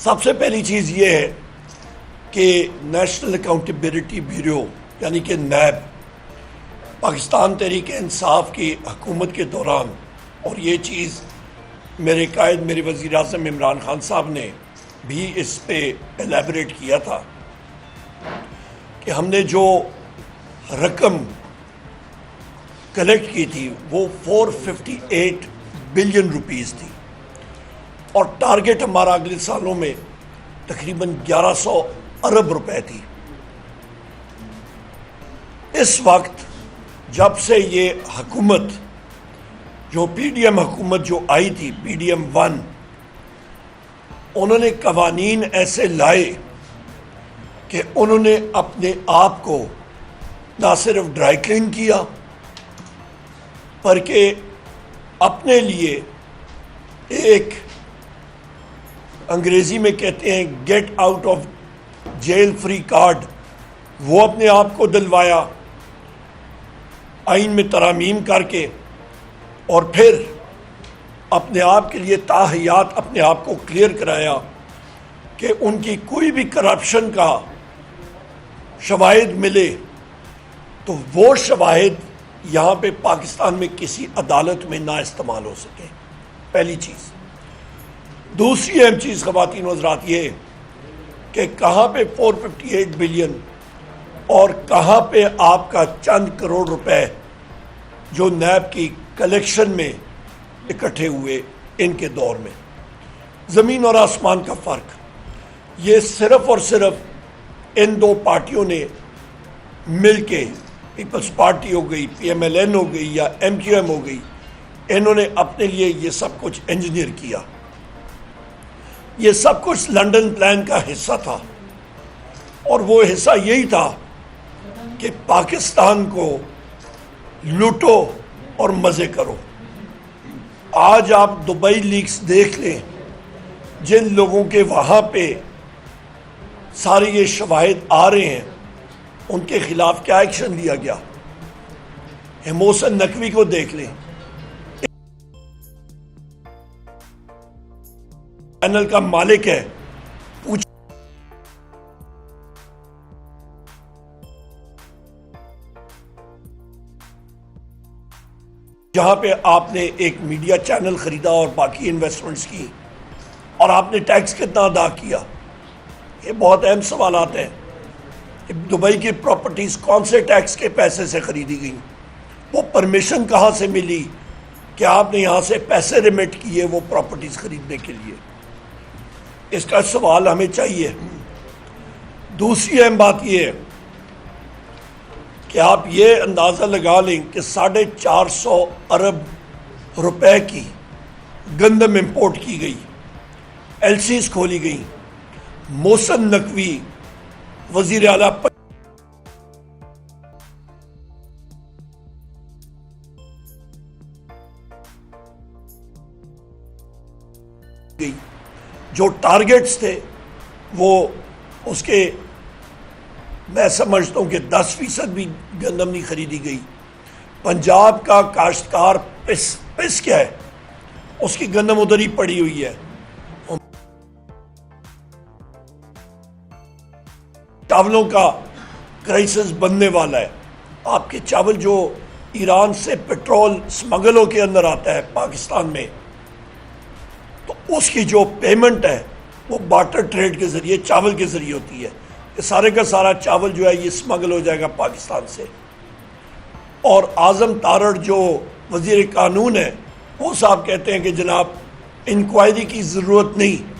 سب سے پہلی چیز یہ ہے کہ نیشنل اکاؤنٹیبلٹی بیورو یعنی کہ نیب پاکستان تحریک انصاف کی حکومت کے دوران، اور یہ چیز میرے قائد میرے وزیر اعظم عمران خان صاحب نے بھی اس پہ ایلیبریٹ کیا تھا کہ ہم نے جو رقم کلیکٹ کی تھی وہ 458 بلین روپیز تھی، اور ٹارگٹ ہمارا اگلے سالوں میں تقریباً 1100 ارب روپے تھی۔ اس وقت جب سے یہ حکومت جو پی ڈی ایم حکومت جو آئی تھی، پی ڈی ایم 1، انہوں نے قوانین ایسے لائے کہ انہوں نے اپنے آپ کو نہ صرف ڈرائی کلین کیا بلکہ اپنے لیے ایک انگریزی میں کہتے ہیں get out of jail free card, وہ اپنے آپ کو دلوایا آئین میں ترامیم کر کے، اور پھر اپنے آپ کے لیے تاحیات اپنے آپ کو کلیئر کرایا کہ ان کی کوئی بھی کرپشن کا شواہد ملے تو وہ شواہد یہاں پہ پاکستان میں کسی عدالت میں نہ استعمال ہو سکے، پہلی چیز۔ دوسری اہم چیز خواتین و حضرات یہ کہ کہاں پہ 458 بلین اور کہاں پہ آپ کا چند کروڑ روپے جو نیب کی کلیکشن میں اکٹھے ہوئے ان کے دور میں، زمین اور آسمان کا فرق۔ یہ صرف اور صرف ان دو پارٹیوں نے مل کے، پیپلز پارٹی ہو گئی، پی ایم ایل این ہو گئی یا ایم کیو ایم ہو گئی، انہوں نے اپنے لیے یہ سب کچھ انجینئر کیا۔ یہ سب کچھ لنڈن پلان کا حصہ تھا، اور وہ حصہ یہی تھا کہ پاکستان کو لوٹو اور مزے کرو۔ آج آپ دبئی لیکس دیکھ لیں، جن لوگوں کے وہاں پہ سارے یہ شواہد آ رہے ہیں ان کے خلاف کیا ایکشن لیا گیا۔ محسن نقوی کو دیکھ لیں، چینل کا مالک ہے، جہاں پہ آپ نے ایک میڈیا چینل خریدا اور باقی انویسٹمنٹس کی، اور آپ نے ٹیکس کتنا ادا کیا۔ یہ بہت اہم سوالات ہیں۔ دبئی کی پراپرٹیز کون سے ٹیکس کے پیسے سے خریدی گئیں؟ وہ پرمیشن کہاں سے ملی کہ آپ نے یہاں سے پیسے ریمٹ کیے وہ پراپرٹیز خریدنے کے لیے؟ اس کا سوال ہمیں چاہیے۔ دوسری اہم بات یہ ہے کہ آپ یہ اندازہ لگا لیں کہ 450 ارب روپے کی گندم امپورٹ کی گئی، ایل سیز کھولی گئیں۔ محسن نقوی وزیر اعلیٰ گئی، جو ٹارگٹس تھے وہ اس کے میں سمجھتا ہوں کہ 10% بھی گندم نہیں خریدی گئی۔ پنجاب کا کاشتکار پس کیا ہے، اس کی گندم ادھر ہی پڑی ہوئی ہے۔ چاولوں کا کرائسس بننے والا ہے۔ آپ کے چاول جو ایران سے پیٹرول سمگل ہو کے اندر آتا ہے پاکستان میں، تو اس کی جو پیمنٹ ہے وہ بارٹر ٹریڈ کے ذریعے چاول کے ذریعے ہوتی ہے۔ یہ سارے کا سارا چاول جو ہے یہ سمگل ہو جائے گا پاکستان سے۔ اور اعظم تارڑ جو وزیر قانون ہے، وہ صاحب کہتے ہیں کہ جناب انکوائری کی ضرورت نہیں۔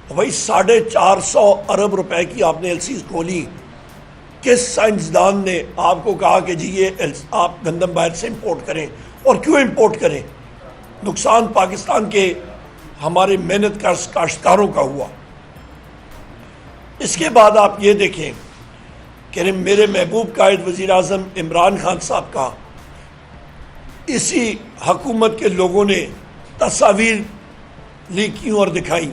بھائی 450 ارب روپے کی آپ نے ایل سیز کھولی، کس سائنسدان نے آپ کو کہا کہ جی یہ آپ گندم باہر سے امپورٹ کریں؟ اور کیوں امپورٹ کریں؟ نقصان پاکستان کے ہمارے محنت کاشتکاروں کا ہوا۔ اس کے بعد آپ یہ دیکھیں کہ میرے محبوب قائد وزیر اعظم عمران خان صاحب کا اسی حکومت کے لوگوں نے تصاویر لیکیں اور دکھائیں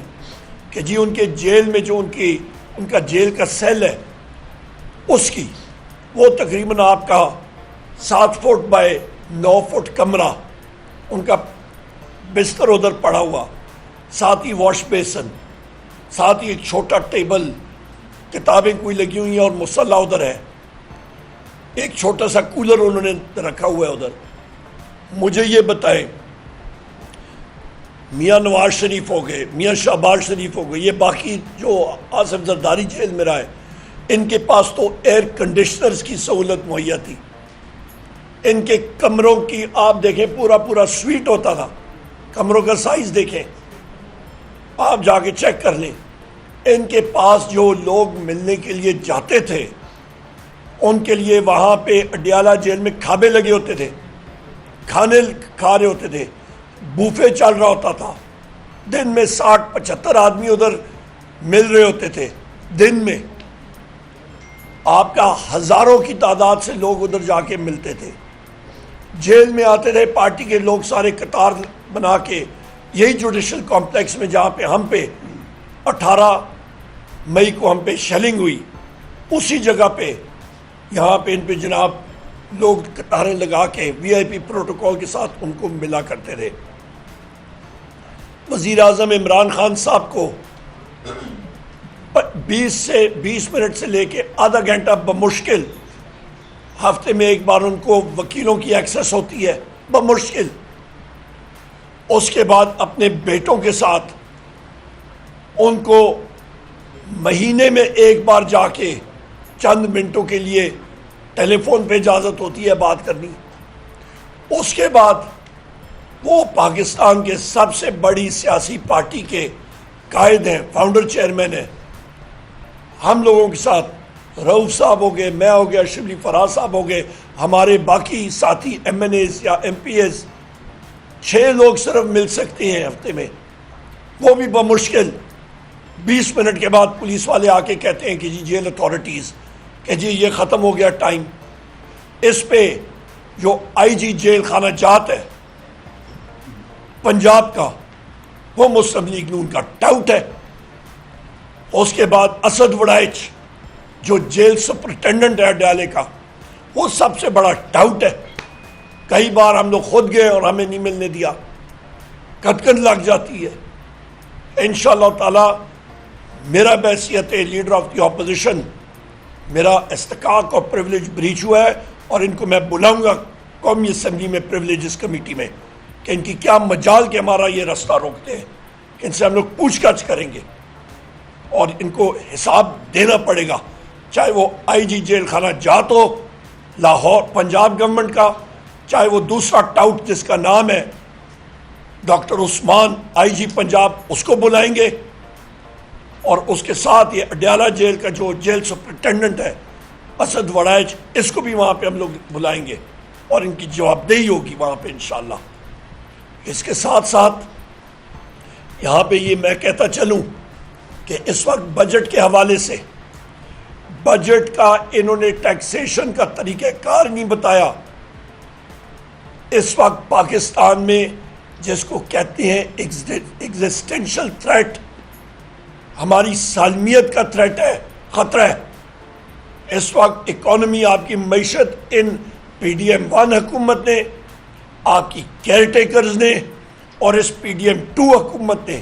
کہ جی ان کے جیل میں جو ان کا جیل کا سیل ہے اس کی وہ تقریباً آپ کا 7 فٹ بائی 9 فٹ کمرہ، ان کا بستر ادھر پڑا ہوا، ساتھ ہی واش بیسن، ساتھ ہی ایک چھوٹا ٹیبل، کتابیں کوئی لگی ہوئی ہیں اور مصلی ادھر ہے، ایک چھوٹا سا کولر انہوں نے رکھا ہوا ہے ادھر۔ مجھے یہ بتائیں، میاں نواز شریف ہو گئے، میاں شہباز شریف ہو گئے، یہ باقی جو آصف زرداری جیل میں رہا ہے، ان کے پاس تو ایئر کنڈیشنرز کی سہولت مہیا تھی، ان کے کمروں کی آپ دیکھیں پورا سویٹ ہوتا تھا، کمروں کا سائز دیکھیں، آپ جا کے چیک کر لیں۔ ان کے پاس جو لوگ ملنے کے لیے جاتے تھے ان کے لیے وہاں پہ اڈیالہ جیل میں کھابے لگے ہوتے تھے، کھانے کھا رہے ہوتے تھے، بوفے چل رہا ہوتا تھا، دن میں 60-75 آدمی ادھر مل رہے ہوتے تھے دن میں، آپ کا ہزاروں کی تعداد سے لوگ ادھر جا کے ملتے تھے، جیل میں آتے تھے پارٹی کے لوگ سارے قطار بنا کے، یہی جوڈیشل کمپلیکس میں جہاں پہ ہم پہ 18 مئی کو ہم پہ شیلنگ ہوئی، اسی جگہ پہ یہاں پہ ان پہ جناب لوگ قطاریں لگا کے وی آئی پی پروٹوکول کے ساتھ ان کو ملا کرتے تھے۔ وزیر اعظم عمران خان صاحب کو 20 منٹ سے لے کے آدھا گھنٹہ بمشکل ہفتے میں ایک بار ان کو وکیلوں کی ایکسیس ہوتی ہے، بمشکل۔ اس کے بعد اپنے بیٹوں کے ساتھ ان کو مہینے میں ایک بار جا کے چند منٹوں کے لیے ٹیلی فون پہ اجازت ہوتی ہے بات کرنی۔ اس کے بعد وہ پاکستان کے سب سے بڑی سیاسی پارٹی کے قائد ہیں، فاؤنڈر چیئرمین ہیں، ہم لوگوں کے ساتھ رؤوف صاحب ہو گئے، میں ہو گیا، شبلی فراز صاحب ہو گئے، ہمارے باقی ساتھی ایم این ایز یا ایم پی ایز، 6 لوگ صرف مل سکتے ہیں ہفتے میں، وہ بھی بمشکل 20 منٹ کے بعد پولیس والے آ کے کہتے ہیں کہ جی جیل اتھارٹیز کہ جی یہ ختم ہو گیا ٹائم۔ اس پہ جو آئی جی جیل خانہ جات ہے پنجاب کا، وہ مسلم لیگ نون کا ٹاؤٹ ہے۔ اس کے بعد اسد وڑائچ جو جیل سپرنٹینڈنٹ ہے اڈیالے کا، وہ سب سے بڑا ٹاؤٹ ہے۔ کئی بار ہم لوگ خود گئے اور ہمیں نہیں ملنے دیا، کٹکن لگ جاتی ہے۔ انشاءاللہ تعالی میرا بحیثیت لیڈر آف دی اپوزیشن میرا استحقاق اور پریولیج بریچ ہوا ہے، اور ان کو میں بلاؤں گا قومی اسمبلی میں پریولیجز کمیٹی میں کہ ان کی کیا مجال کہ ہمارا یہ راستہ روکتے ہیں، کہ ان سے ہم لوگ پوچھ گچھ کریں گے اور ان کو حساب دینا پڑے گا، چاہے وہ آئی جی جیل خانہ جات ہو لاہور پنجاب گورنمنٹ کا، چاہے وہ دوسرا ٹاؤٹ جس کا نام ہے ڈاکٹر عثمان آئی جی پنجاب، اس کو بلائیں گے، اور اس کے ساتھ یہ اڈیالہ جیل کا جو جیل سپرنٹینڈنٹ ہے اسد وڑائچ، اس کو بھی وہاں پہ ہم لوگ بلائیں گے اور ان کی جواب دہی ہوگی وہاں پہ انشاءاللہ۔ اس کے ساتھ ساتھ یہاں پہ یہ میں کہتا چلوں کہ اس وقت بجٹ کے حوالے سے، بجٹ کا انہوں نے ٹیکسیشن کا طریقہ کار نہیں بتایا۔ اس وقت پاکستان میں جس کو کہتے ہیں ایگزسٹینشل تھریٹ، ہماری سالمیت کا تھریٹ ہے، خطرہ ہے۔ اس وقت اکانومی، آپ کی معیشت ان پی ڈی ایم 1 حکومت نے، آپ کی کیئر ٹیکرز نے اور اس پی ڈی ایم 2 حکومت نے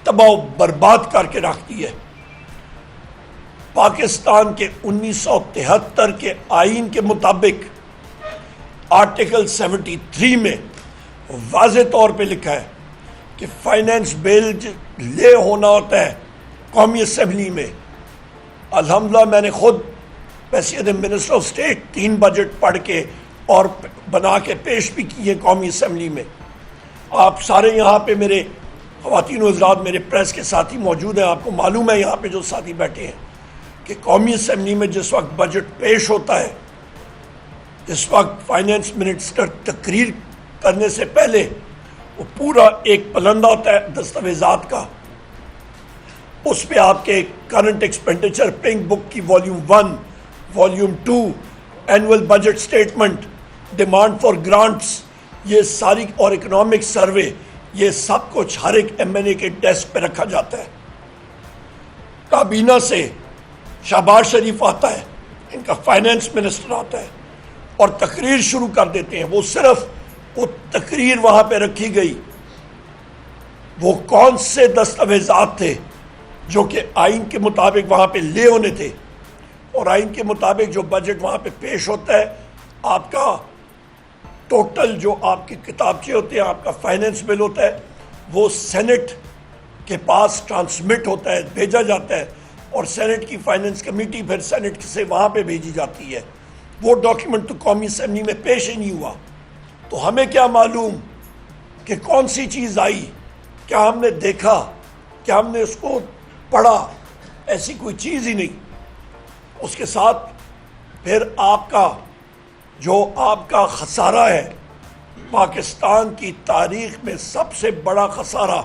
تباہ و برباد کر کے رکھ دی ہے۔ پاکستان کے 1973 کے آئین کے مطابق آرٹیکل 73 میں واضح طور پہ لکھا ہے کہ فائنینس بل لے ہونا ہوتا ہے قومی اسمبلی میں۔ الحمدللہ میں نے خود بحیثیت منسٹر آف اسٹیٹ 3 بجٹ پڑھ کے اور بنا کے پیش بھی کیے قومی اسمبلی میں۔ آپ سارے یہاں پہ میرے خواتین و حضرات، میرے پریس کے ساتھی موجود ہیں، آپ کو معلوم ہے یہاں پہ جو ساتھی بیٹھے ہیں کہ قومی اسمبلی میں جس وقت بجٹ پیش ہوتا ہے، اس وقت فائنینس منسٹر تقریر کرنے سے پہلے وہ پورا ایک پلندہ ہوتا ہے دستاویزات کا، اس پہ آپ کے کرنٹ ایکسپینڈیچر پنک بک کی volume 1 volume 2 annual budget statement, demand for grants, یہ ساری اور اکنامک سروے، یہ سب کچھ ہر ایک ایم این اے کے ڈیسک پہ رکھا جاتا ہے۔ کابینہ سے شہباز شریف آتا ہے، ان کا فائنینس منسٹر آتا ہے اور تقریر شروع کر دیتے ہیں۔ وہ صرف وہ تقریر وہاں پہ رکھی گئی، وہ کون سے دستاویزات تھے جو کہ آئین کے مطابق وہاں پہ لے ہونے تھے، اور آئین کے مطابق جو بجٹ وہاں پہ پیش ہوتا ہے، آپ کا ٹوٹل جو آپ کے کتابچے ہوتے ہیں، آپ کا فائنینس بل ہوتا ہے، وہ سینٹ کے پاس ٹرانسمٹ ہوتا ہے، بھیجا جاتا ہے، اور سینٹ کی فائنینس کمیٹی پھر سینٹ سے وہاں پہ بھیجی جاتی ہے۔ وہ ڈاکیومنٹ تو قومی اسمبلی میں پیش ہی نہیں ہوا، تو ہمیں کیا معلوم کہ کون سی چیز آئی؟ کیا ہم نے دیکھا؟ کیا ہم نے اس کو پڑھا؟ ایسی کوئی چیز ہی نہیں۔ اس کے ساتھ پھر آپ کا خسارہ ہے، پاکستان کی تاریخ میں سب سے بڑا خسارہ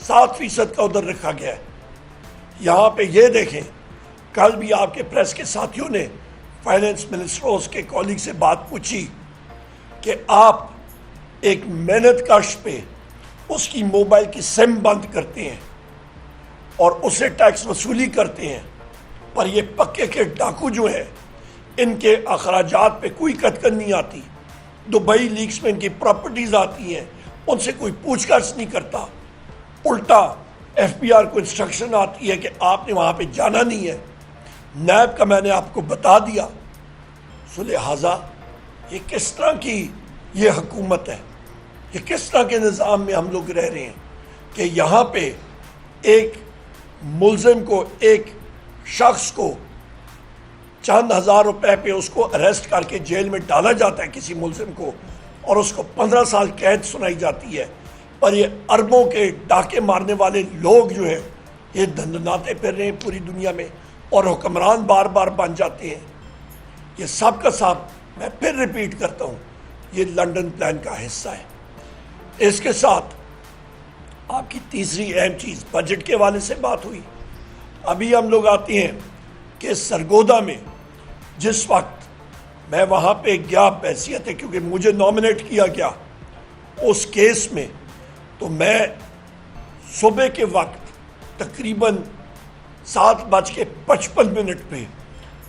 7% کا ادھر رکھا گیا ہے۔ یہاں پہ یہ دیکھیں، کل بھی آپ کے پریس کے ساتھیوں نے فائنینس منسٹر اس کے کولیگ سے بات پوچھی کہ آپ ایک محنت کش پہ اس کی موبائل کی سم بند کرتے ہیں اور اسے ٹیکس وصولی کرتے ہیں، پر یہ پکے کے ڈاکو جو ہیں ان کے اخراجات پہ کوئی قطع نہیں آتی۔ دبئی لیکس میں ان کی پراپرٹیز آتی ہیں، ان سے کوئی پوچھ گچھ نہیں کرتا۔ الٹا ایف بی آر کو انسٹرکشن آتی ہے کہ آپ نے وہاں پہ جانا نہیں ہے۔ نیب کا میں نے آپ کو بتا دیا۔ سو لہٰذا یہ کس طرح کی یہ حکومت ہے، یہ کس طرح کے نظام میں ہم لوگ رہ رہے ہیں کہ یہاں پہ ایک ملزم کو، ایک شخص کو چند ہزار روپے پہ اس کو اریسٹ کر کے جیل میں ڈالا جاتا ہے کسی ملزم کو، اور اس کو 15 سال قید سنائی جاتی ہے، پر یہ اربوں کے ڈاکے مارنے والے لوگ جو ہیں یہ دھندناتے پھر رہے ہیں پوری دنیا میں، اور حکمران بار بار بن جاتے ہیں۔ یہ سب کا سب، میں پھر ریپیٹ کرتا ہوں، یہ لنڈن پلان کا حصہ ہے۔ اس کے ساتھ آپ کی تیسری اہم چیز بجٹ کے حوالے سے بات ہوئی۔ ابھی ہم لوگ آتے ہیں کہ سرگودا میں جس وقت میں وہاں پہ گیا بحیثیت ہے کیونکہ مجھے نامنیٹ کیا گیا اس کیس میں، تو میں صبح کے وقت تقریباً 7:55 پہ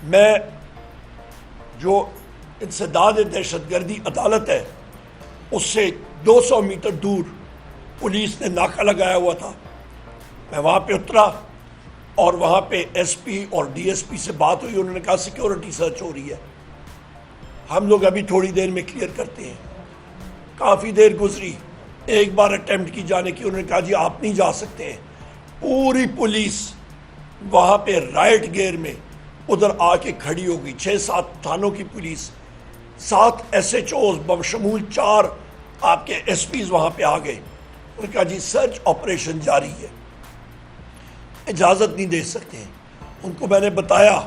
میں جو انسداد دہشت گردی عدالت ہے اس سے 200 میٹر دور پولیس نے ناکہ لگایا ہوا تھا۔ میں وہاں پہ اترا اور وہاں پہ ایس پی اور ڈی ایس پی سے بات ہوئی، انہوں نے کہا سیکیورٹی سرچ ہو رہی ہے، ہم لوگ ابھی تھوڑی دیر میں کلیئر کرتے ہیں۔ کافی دیر گزری، ایک بار اٹیمپٹ کی جانے کی، انہوں نے کہا جی آپ نہیں جا سکتے ہیں۔ پوری پولیس وہاں پہ رائٹ گیئر میں ادھر آ کے کھڑی ہو گئی، 6-7 تھانوں کی پولیس، 7 ایس ایچ اوز بشمول 4 آپ کے ایس پیز وہاں پہ آ گئے۔ انہوں نے کہا جی سرچ آپریشن جاری ہے، اجازت نہیں دے سکتے ہیں۔ ان کو میں نے بتایا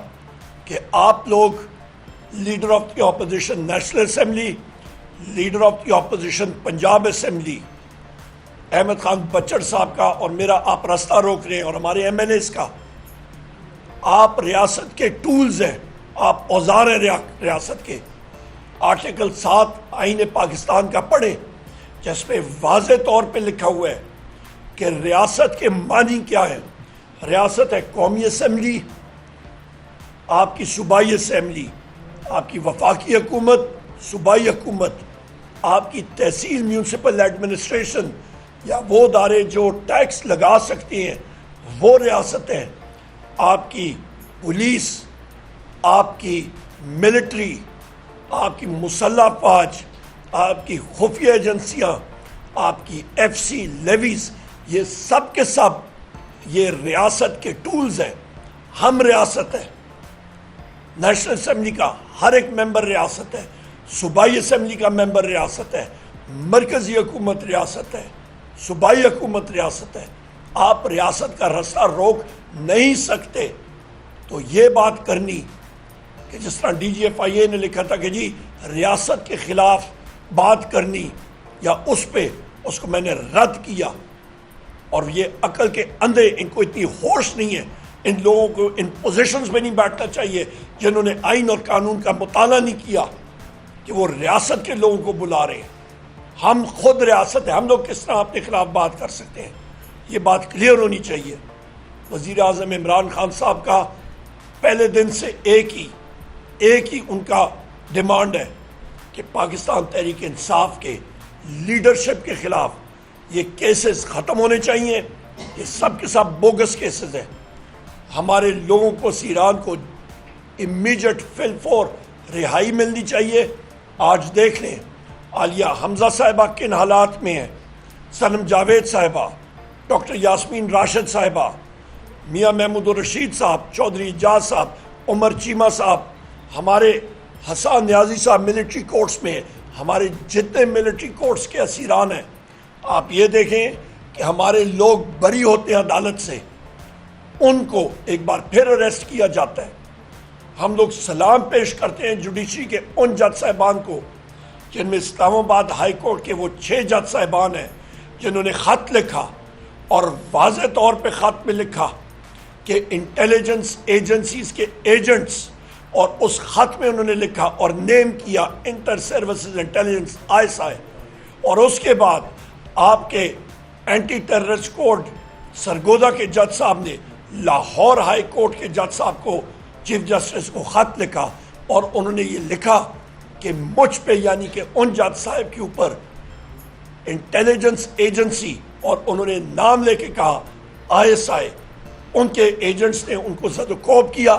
کہ آپ لوگ leader of the opposition National Assembly, leader of the opposition Punjab assembly Ahmed Khan Bhachar sahib کا اور میرا آپ راستہ روک رہے ہیں، اور ہمارے ایم ایل ایز کا۔ آپ ریاست کے ٹولز ہیں، آپ اوزار ہیں ریاست کے۔ آرٹیکل 7 آئین پاکستان کا پڑھیں جس پہ واضح طور پہ لکھا ہوا ہے کہ ریاست کے معنی کیا ہے۔ ریاست ہے قومی اسمبلی، آپ کی صوبائی اسمبلی، آپ کی وفاقی حکومت، صوبائی حکومت، آپ کی تحصیل میونسپل ایڈمنسٹریشن یا وہ ادارے جو ٹیکس لگا سکتی ہیں وہ ریاستیں، آپ کی پولیس، آپ کی ملٹری، آپ کی مسلح فوج، آپ کی خفیہ ایجنسیاں، آپ کی ایف سی لیویز، یہ سب کے سب یہ ریاست کے ٹولز ہیں۔ ہم ریاست ہے، نیشنل اسمبلی کا ہر ایک ممبر ریاست ہے، صوبائی اسمبلی کا ممبر ریاست ہے، مرکزی حکومت ریاست ہے، صوبائی حکومت ریاست ہے۔ آپ ریاست کا رستہ روک نہیں سکتے۔ تو یہ بات کرنی کہ جس طرح ڈی جی ایف آئی اے نے لکھا تھا کہ جی ریاست کے خلاف بات کرنی یا اس پہ، اس کو میں نے رد کیا۔ اور یہ عقل کے اندھے، ان کو اتنی ہوش نہیں ہے، ان لوگوں کو ان پوزیشنز میں نہیں بیٹھنا چاہیے جنہوں نے آئین اور قانون کا مطالعہ نہیں کیا کہ وہ ریاست کے لوگوں کو بلا رہے ہیں۔ ہم خود ریاست ہیں، ہم لوگ کس طرح اپنے خلاف بات کر سکتے ہیں؟ یہ بات کلیئر ہونی چاہیے۔ وزیر اعظم عمران خان صاحب کا پہلے دن سے ایک ہی ان کا ڈیمانڈ ہے کہ پاکستان تحریک انصاف کے لیڈرشپ کے خلاف یہ کیسز ختم ہونے چاہیے، یہ سب کے سب بوگس کیسز ہیں. ہمارے لوگوں کو ایران کو امیجیٹ فل فور رہائی ملنی چاہیے. آج دیکھ لیں عالیہ حمزہ صاحبہ کن حالات میں ہیں، صنم جاوید صاحبہ، ڈاکٹر یاسمین راشد صاحبہ، میاں محمود الرشید صاحب، چودھری اجاز صاحب، عمر چیمہ صاحب، ہمارے حسان نیازی صاحب ملٹری کورٹس میں، ہمارے جتنے ملٹری کورٹس کے اسیران ہیں. آپ یہ دیکھیں کہ ہمارے لوگ بری ہوتے ہیں عدالت سے، ان کو ایک بار پھر اریسٹ کیا جاتا ہے. ہم لوگ سلام پیش کرتے ہیں جوڈیشری کے ان جج صاحبان کو جن میں اسلام آباد ہائی کورٹ کے وہ 6 جج صاحبان ہیں جنہوں نے خط لکھا اور واضح طور پہ خط میں لکھا کہ انٹیلیجنس ایجنسیز کے ایجنٹس، اور اس خط میں انہوں نے لکھا اور نیم کیا انٹر سروسز انٹیلیجنس ISI. اور اس کے بعد آپ کے اینٹی ٹیررسٹ کوڈ سرگودا کے جج صاحب نے لاہور ہائی کورٹ کے جج صاحب کو، چیف جسٹس کو خط لکھا اور انہوں نے یہ لکھا کہ مجھ پہ یعنی کہ ان جج صاحب کے اوپر انٹیلیجنس ایجنسی، اور انہوں نے نام لے کے کہا ISI، ان کے ایجنٹس نے ان کو زد و کوب کیا،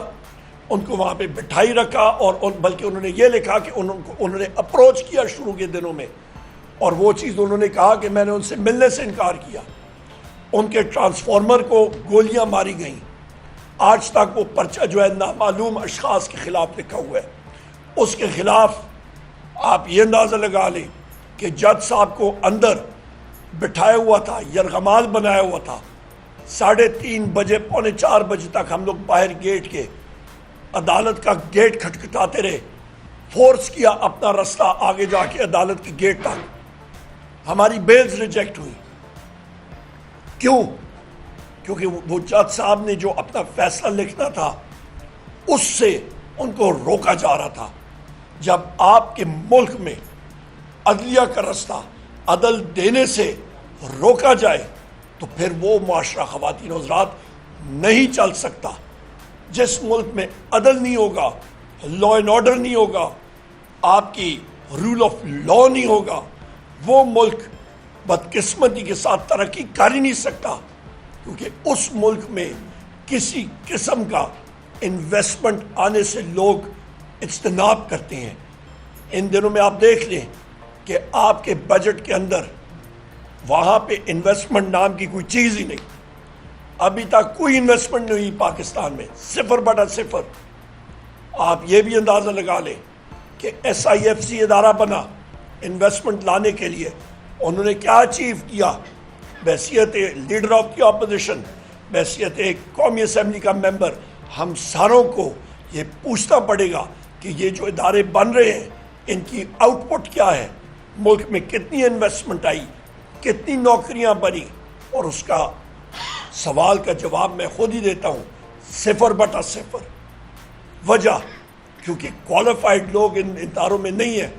ان کو وہاں پہ بٹھائی رکھا، اور بلکہ انہوں نے یہ لکھا کہ انہوں نے اپروچ کیا شروع کے دنوں میں، اور وہ چیز انہوں نے کہا کہ میں نے ان سے ملنے سے انکار کیا. ان کے ٹرانسفارمر کو گولیاں ماری گئیں. آج تک وہ پرچہ جو ہے نامعلوم اشخاص کے خلاف لکھا ہوا ہے. اس کے خلاف آپ یہ اندازہ لگا لیں کہ جج صاحب کو اندر بٹھایا ہوا تھا، یرغمال بنایا ہوا تھا. 3:30 بجے 3:45 بجے تک ہم لوگ باہر گیٹ کے عدالت کا گیٹ کھٹکھٹاتے رہے، فورس کیا اپنا راستہ آگے جا کے عدالت کے گیٹ تک. ہماری بیلز ریجیکٹ ہوئی. کیوں؟ کیونکہ وہ جج صاحب نے جو اپنا فیصلہ لکھنا تھا اس سے ان کو روکا جا رہا تھا. جب آپ کے ملک میں عدلیہ کا راستہ عدل دینے سے روکا جائے تو پھر وہ معاشرہ خواتین و حضرات نہیں چل سکتا. جس ملک میں عدل نہیں ہوگا، لا اینڈ آرڈر نہیں ہوگا، آپ کی رول آف لا نہیں ہوگا، وہ ملک بدقسمتی کے ساتھ ترقی کر ہی نہیں سکتا. کیونکہ اس ملک میں کسی قسم کا انویسٹمنٹ آنے سے لوگ اجتناب کرتے ہیں. ان دنوں میں آپ دیکھ لیں کہ آپ کے بجٹ کے اندر وہاں پہ انویسٹمنٹ نام کی کوئی چیز ہی نہیں. ابھی تک کوئی انویسٹمنٹ نہیں ہوئی پاکستان میں، 0/0. آپ یہ بھی اندازہ لگا لیں کہ SIFC ادارہ بنا انویسٹمنٹ لانے کے لیے. انہوں نے کیا اچیو کیا؟ بحیثیت لیڈر آف دی اپوزیشن، بحیثیت ایک قومی اسمبلی کا ممبر، ہم ساروں کو یہ پوچھنا پڑے گا کہ یہ جو ادارے بن رہے ہیں ان کی آؤٹ پٹ کیا ہے، ملک میں کتنی انویسٹمنٹ آئی، کتنی نوکریاں بنی. اور اس کا سوال کا جواب میں خود ہی دیتا ہوں، 0/0. وجہ کیونکہ کوالیفائڈ لوگ ان اداروں میں نہیں ہیں.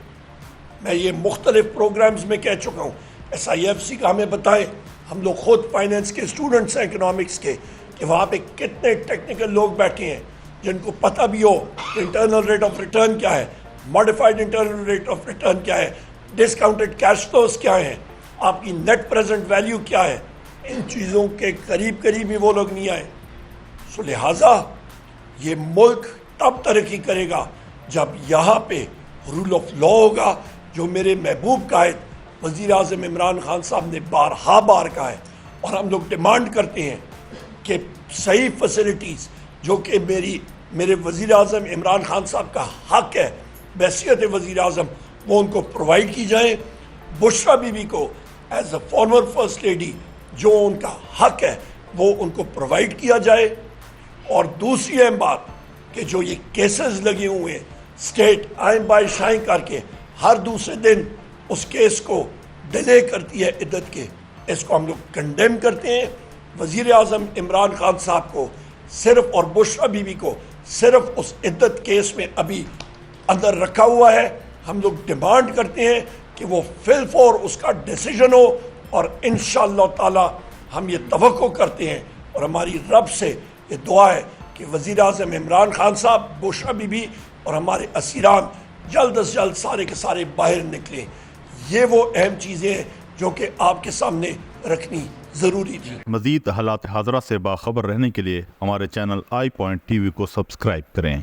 میں یہ مختلف پروگرامز میں کہہ چکا ہوں. SIFC کا ہمیں بتائیں، ہم لوگ خود فائنینس کے اسٹوڈنٹس ہیں، اکنامکس کے، کہ وہاں پہ کتنے ٹیکنیکل لوگ بیٹھے ہیں جن کو پتہ بھی ہو انٹرنل ریٹ آف ریٹرن کیا ہے، modified internal rate of return کیا ہے، ڈسکاؤنٹڈ کیش فلوز کیا ہیں، آپ کی نیٹ پریزنٹ ویلیو کیا ہے. ان چیزوں کے قریب بھی وہ لوگ نہیں آئے. سو لہٰذا یہ ملک تب ترقی کرے گا جب یہاں پہ رول آف لا ہوگا، جو میرے محبوب قائد وزیر اعظم عمران خان صاحب نے بار کہا ہے. اور ہم لوگ ڈیمانڈ کرتے ہیں کہ صحیح فیسلٹیز جو کہ میرے وزیر اعظم عمران خان صاحب کا حق ہے بحیثیت وزیر اعظم، وہ ان کو پرووائڈ کی جائیں. بشرا بی بی کو as a former first lady جو ان کا حق ہے وہ ان کو پرووائڈ کیا جائے. اور دوسری اہم بات کہ جو یہ کیسز لگے ہوئے ہیں اسٹیٹ آئیں بائیں شائیں کر کے ہر دوسرے دن اس کیس کو ڈیلے کرتی ہے عدت کے، اس کو ہم لوگ کنڈیم کرتے ہیں. وزیر اعظم عمران خان صاحب کو صرف اور بشرا بی بی کو صرف اس عدت کیس میں ابھی اندر رکھا ہوا ہے. ہم لوگ ڈیمانڈ کرتے ہیں کہ وہ فل فور اس کا ڈیسیجن ہو، اور انشاءاللہ تعالی ہم یہ توقع کرتے ہیں اور ہماری رب سے یہ دعا ہے کہ وزیر اعظم عمران خان صاحب، بشرا بی بی اور ہمارے اسیران جلد از جلد سارے کے سارے باہر نکلیں. یہ وہ اہم چیزیں ہیں جو کہ آپ کے سامنے رکھنی ضروری تھی۔ مزید حالات حاضرہ سے باخبر رہنے کے لیے ہمارے channel I point T V کو سبسکرائب کریں۔